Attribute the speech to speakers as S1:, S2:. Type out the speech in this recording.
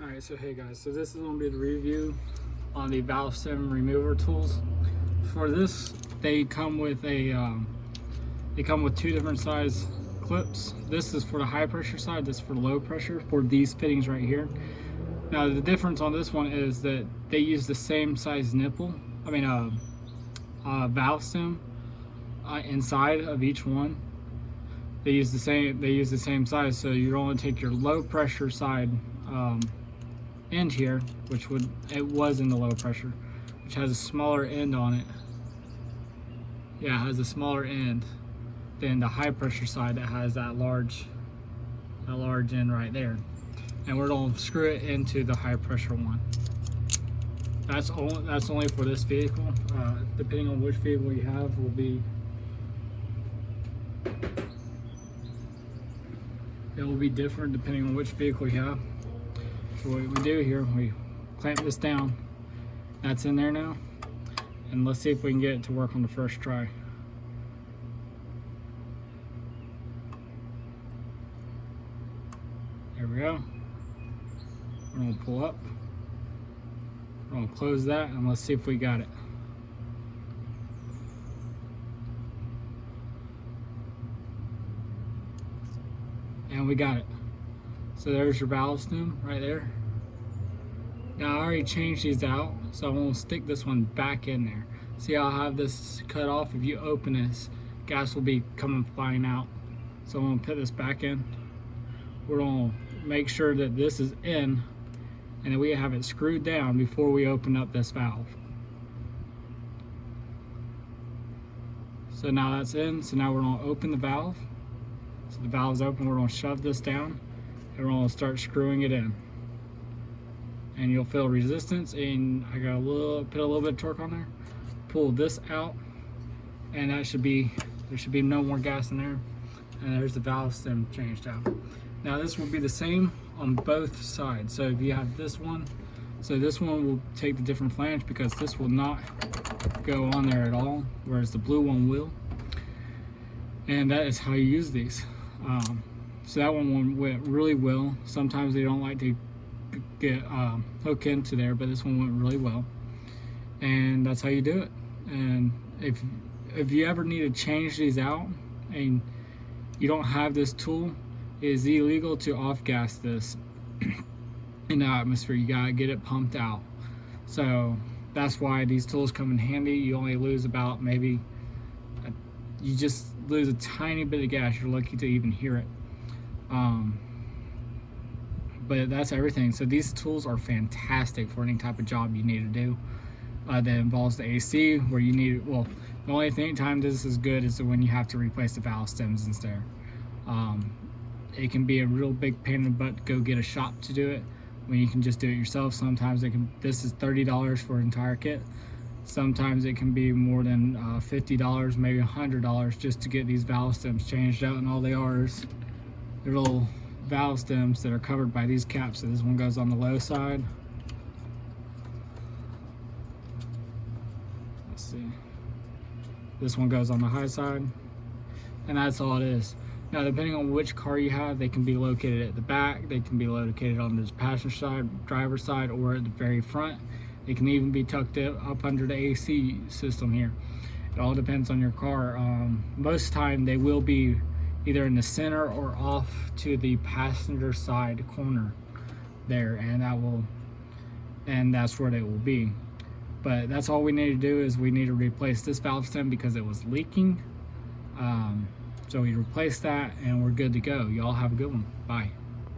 S1: Alright, so hey guys, so this is going to be the review on the valve stem remover tools. For this, they come with two different size clips. This is for the high pressure side, this is for the low pressure, for these fittings right here. Now the difference on this one is that they use the same size nipple, valve stem inside of each one. They use the same size, so you only take your low pressure side end here, it was in the low pressure, which has a smaller end on it. Yeah, it has a smaller end than the high pressure side that has that large end right there. And we're going to screw it into the high pressure one. That's only for this vehicle. Depending on which vehicle you have, it will be different depending on which vehicle you have. So what we do here, we clamp this down. That's in there now. And let's see if we can get it to work on the first try. There we go. We're gonna pull up. We're gonna close that and let's see if we got it. And we got it. So there's your valve stem right there. Now I already changed these out, so I'm gonna stick this one back in there. See how I have this cut off? If you open this, gas will be coming flying out. So I'm gonna put this back in. We're gonna make sure that this is in and that we have it screwed down before we open up this valve. So now that's in, so now we're gonna open the valve. So the valve's open, we're gonna shove this down and we're gonna start screwing it in. And you'll feel resistance, and I got put a little bit of torque on there. Pull this out, and there should be no more gas in there. And there's the valve stem changed out. Now this will be the same on both sides. So if you have this one, so this one will take the different flange because this will not go on there at all, whereas the blue one will. And that is how you use these. So that one went really well. Sometimes they don't like to get hook into there, but this one went really well. And that's how you do it. And if you ever need to change these out and you don't have this tool, it is illegal to off gas this in the atmosphere. You gotta get it pumped out. So that's why these tools come in handy. You only lose about you just lose a tiny bit of gas. You're lucky to even hear it. But that's everything. So these tools are fantastic for any type of job you need to do that involves the AC, where you need, well, the only time this is good is when you have to replace the valve stems instead. It can be a real big pain in the butt to go get a shop to do it when you can just do it yourself. Sometimes this is $30 for an entire kit. Sometimes it can be more than $50, maybe $100 just to get these valve stems changed out, and all they are is they're little valve stems that are covered by these caps. So this one goes on the low side. Let's see. This one goes on the high side, and that's all it is. Now, depending on which car you have, they can be located at the back, they can be located on the passenger side, driver's side, or at the very front. It can even be tucked up under the AC system here. It all depends on your car. Most of the time they will be either in the center or off to the passenger side corner there, and that's where they will be. But that's all we need to do, is we need to replace this valve stem because it was leaking. So we replace that and we're good to go. Y'all have a good one. Bye.